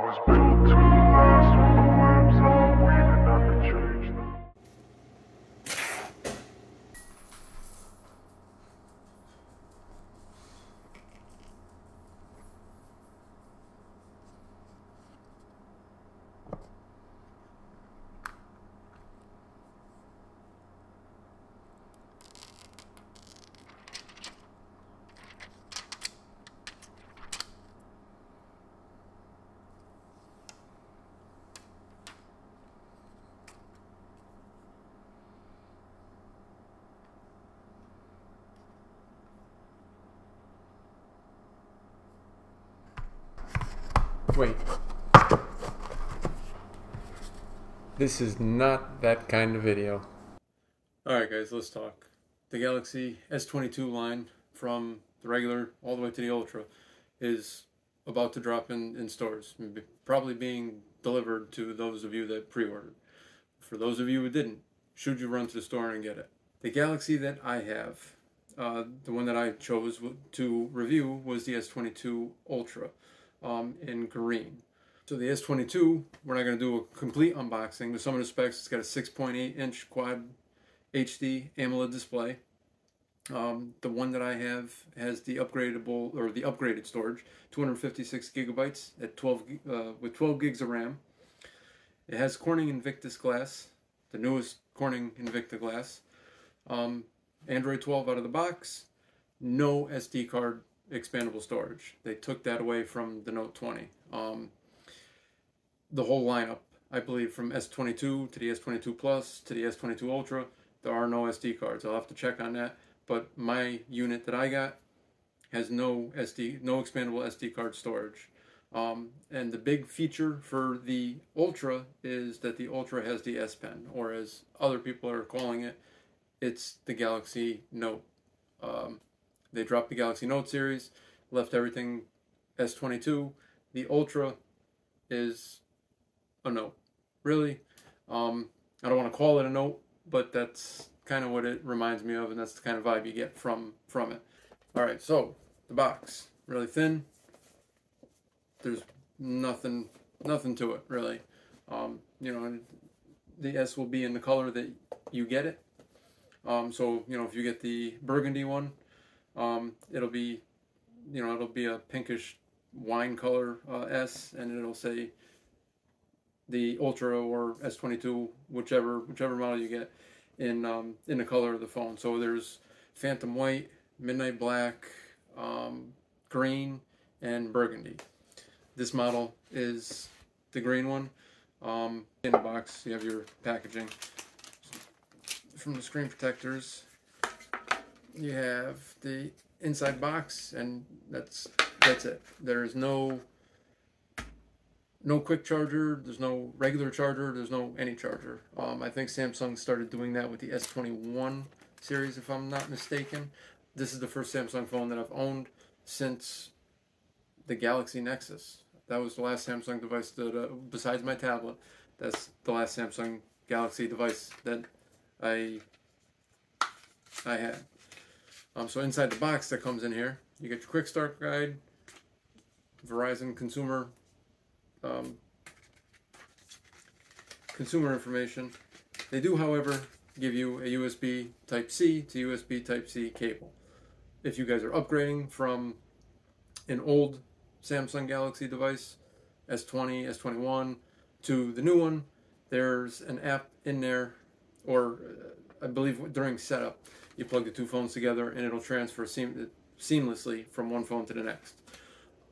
was built to last with the webs I'm weaving, I could change them. Wait. This is not that kind of video. Alright guys, let's talk. The Galaxy S22 line, from the regular all the way to the Ultra, is about to drop in stores. Probably being delivered to those of you that pre-ordered. For those of you who didn't, should you run to the store and get it? The Galaxy that I have, the one that I chose to review, was the S22 Ultra. In green. So the S22, we're not going to do a complete unboxing. With some of the specs, it's got a 6.8 inch quad HD AMOLED display. The one that I have has the upgradable, or the upgraded storage, 256 gigabytes at 12 with 12 gigs of RAM. It has Corning Invictus glass, the newest Corning Invicta glass. Android 12 out of the box. No SD card expandable storage. They took that away from the Note 20. The whole lineup, I believe, from S22 to the S22 Plus to the S22 Ultra, there are no SD cards. I'll have to check on that, but my unit that I got has no expandable SD card storage. And the big feature for the Ultra is that the Ultra has the S Pen, or as other people are calling it, it's the Galaxy Note. They dropped the Galaxy Note series, left everything S22. The Ultra is a Note. Really? I don't want to call it a Note, but that's kind of what it reminds me of, and that's the kind of vibe you get from it. Alright, so, the box. Really thin. There's nothing to it, really. You know, the S will be in the color that you get it. So, you know, if you get the burgundy one, it'll be a pinkish wine color S, and it'll say the Ultra or S22, whichever model you get, in the color of the phone. So there's Phantom White, Midnight Black, green, and burgundy. This model is the green one. In the box, you have your packaging. From the screen protectors, you have the inside box, and that's it. There's no quick charger, there's no regular charger, there's no any charger. I think Samsung started doing that with the S21 series, if I'm not mistaken. This is the first Samsung phone that I've owned since the Galaxy Nexus. That was the last Samsung device that, besides my tablet, that's the last Samsung Galaxy device that I had. So inside the box that comes in here, you get your quick start guide, Verizon consumer information. They do, however, give you a USB Type-C to USB Type-C cable. If you guys are upgrading from an old Samsung Galaxy device, S20, S21, to the new one, there's an app in there, or I believe during setup, you plug the two phones together and it'll transfer seamlessly from one phone to the next.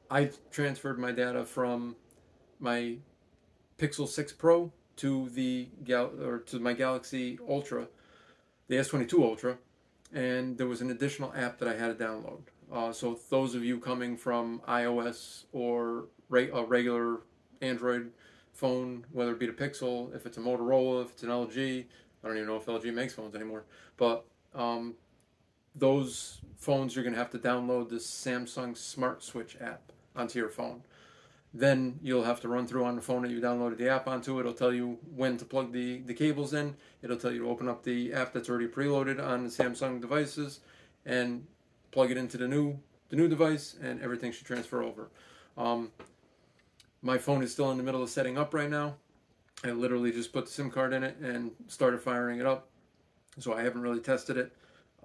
I transferred my data from my Pixel 6 Pro to my Galaxy Ultra, the S22 Ultra, and there was an additional app that I had to download. So those of you coming from iOS or a regular Android phone, whether it be the Pixel, if it's a Motorola, if it's an LG, I don't even know if LG makes phones anymore, but those phones, you're going to have to download this Samsung Smart Switch app onto your phone. Then you'll have to run through on the phone that you downloaded the app onto. It'll tell you when to plug the cables in. It'll tell you to open up the app that's already preloaded on the Samsung devices and plug it into the new device, and everything should transfer over. My phone is still in the middle of setting up right now. I literally just put the SIM card in it and started firing it up, so I haven't really tested it.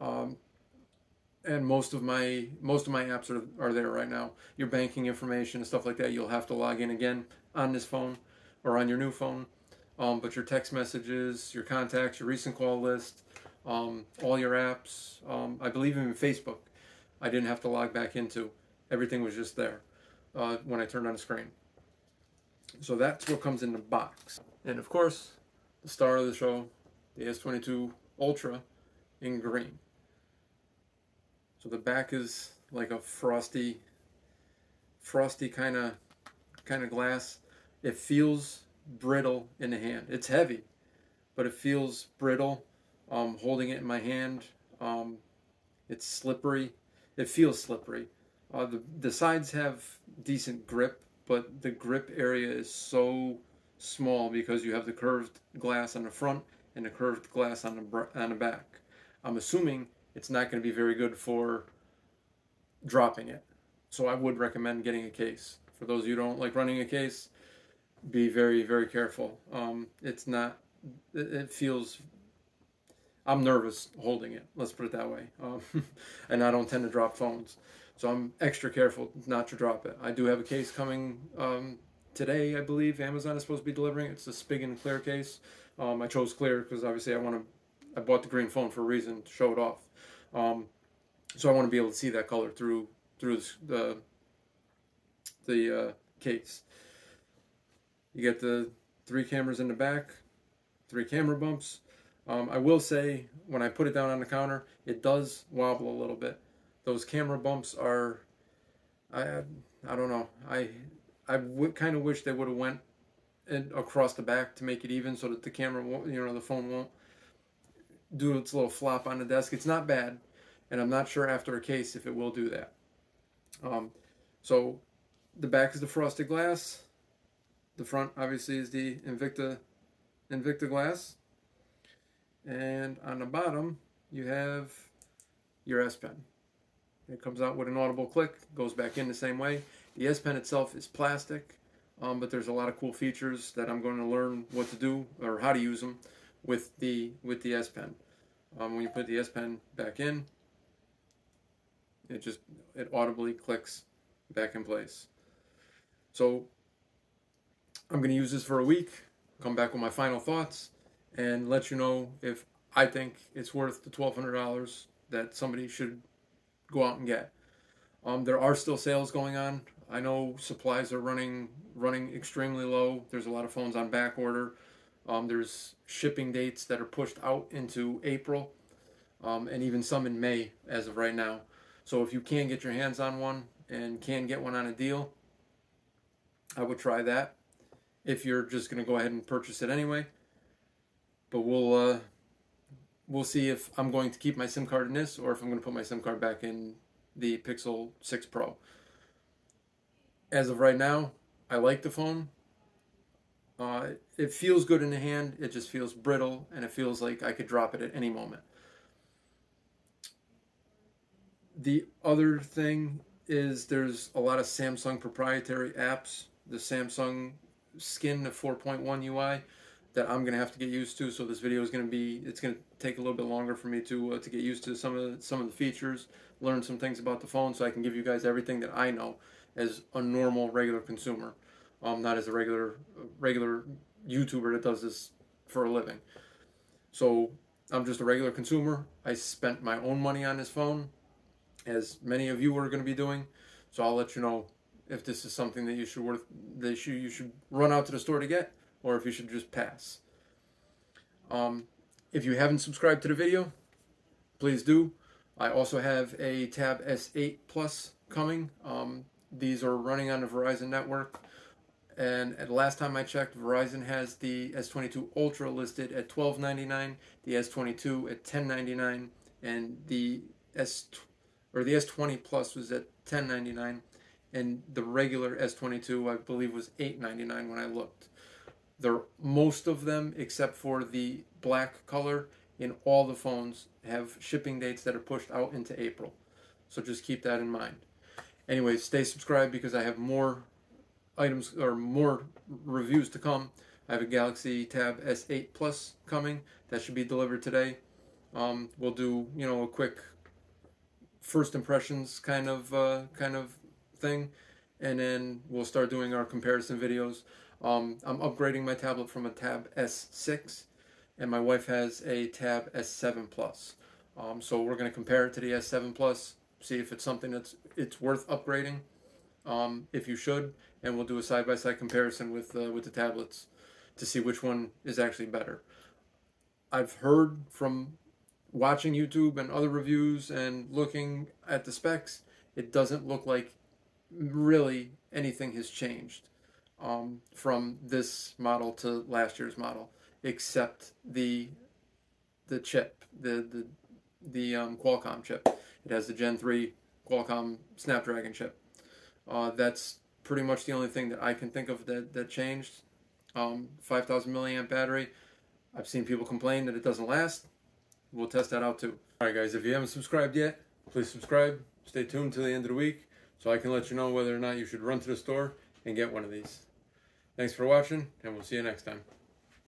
And most of my apps are there right now. Your banking information and stuff like that, you'll have to log in again on this phone or on your new phone. But your text messages, your contacts, your recent call list, all your apps, I believe even Facebook, I didn't have to log back into. Everything was just there when I turned on the screen. So that's what comes in the box. And of course, the star of the show, the S22 Ultra in green. So the back is like a frosty kind of glass. It feels brittle in the hand. It's heavy, but it feels brittle. Holding it in my hand, it's slippery. It feels slippery. The sides have decent grip, but the grip area is so small because you have the curved glass on the front and the curved glass on the back. I'm assuming it's not going to be very good for dropping it. So I would recommend getting a case. For those of you who don't like running a case, be very, very careful. It's not, it feels, I'm nervous holding it, let's put it that way. And I don't tend to drop phones. So I'm extra careful not to drop it. I do have a case coming today, I believe. Amazon is supposed to be delivering. It's a Spigen clear case. I chose clear because obviously I bought the green phone for a reason, to show it off. So I want to be able to see that color through the case. You get the 3 cameras in the back, 3 camera bumps. I will say, when I put it down on the counter, it does wobble a little bit. Those camera bumps are, I don't know. I kind of wish they would have went across the back to make it even, so that the camera won't, the phone won't do its little flop on the desk. It's not bad, and I'm not sure after a case if it will do that. So the back is the frosted glass. The front obviously is the Invicta glass, and on the bottom you have your S Pen. It comes out with an audible click, goes back in the same way. The S Pen itself is plastic, but there's a lot of cool features that I'm going to learn what to do or how to use them with the S Pen. When you put the S Pen back in, it audibly clicks back in place. So I'm going to use this for a week, come back with my final thoughts, and let you know if I think it's worth the $1,200 that somebody should go out and get. There are still sales going on. I know supplies are running extremely low. There's a lot of phones on back order. There's shipping dates that are pushed out into April, and even some in May as of right now. So if you can get your hands on one and can get one on a deal, I would try that if you're just going to go ahead and purchase it anyway. But we'll see if I'm going to keep my SIM card in this or if I'm going to put my SIM card back in the Pixel 6 Pro. As of right now, I like the phone. It feels good in the hand. It just feels brittle, and it feels like I could drop it at any moment. The other thing is there's a lot of Samsung proprietary apps. The Samsung Skin, the 4.1 UI, that I'm gonna have to get used to. So this video is it's gonna take a little bit longer for me to get used to some of the features, learn some things about the phone, so I can give you guys everything that I know as a normal regular consumer, not as a regular YouTuber that does this for a living. So I'm just a regular consumer. I spent my own money on this phone, as many of you are going to be doing. So I'll let you know if this is something that you should run out to the store to get, or if you should just pass. If you haven't subscribed to the video, please do. I also have a Tab S8 Plus coming. These are running on the Verizon network, and at the last time I checked, Verizon has the S22 Ultra listed at $12.99, the S22 at $10.99, and the S20 Plus was at $10.99, and the regular S22 I believe was $8.99 when I looked. Most of them, except for the black color, in all the phones have shipping dates that are pushed out into April. So just keep that in mind. Anyway, stay subscribed because I have more items or more reviews to come. I have a Galaxy Tab S8 Plus coming that should be delivered today. We'll do, you know, a quick first impressions kind of thing, and then we'll start doing our comparison videos. I'm upgrading my tablet from a Tab S6, and my wife has a Tab S7 Plus. So we're going to compare it to the S7 Plus, see if it's something it's worth upgrading, if you should, and we'll do a side-by-side comparison with the tablets to see which one is actually better. I've heard from watching YouTube and other reviews and looking at the specs, it doesn't look like really anything has changed from this model to last year's model, except the chip, the Qualcomm chip. It has the Gen 3 Qualcomm Snapdragon chip. That's pretty much the only thing that I can think of that changed. 5,000 milliamp battery. I've seen people complain that it doesn't last. We'll test that out too. Alright guys, if you haven't subscribed yet, please subscribe. Stay tuned till the end of the week so I can let you know whether or not you should run to the store and get one of these. Thanks for watching, and we'll see you next time.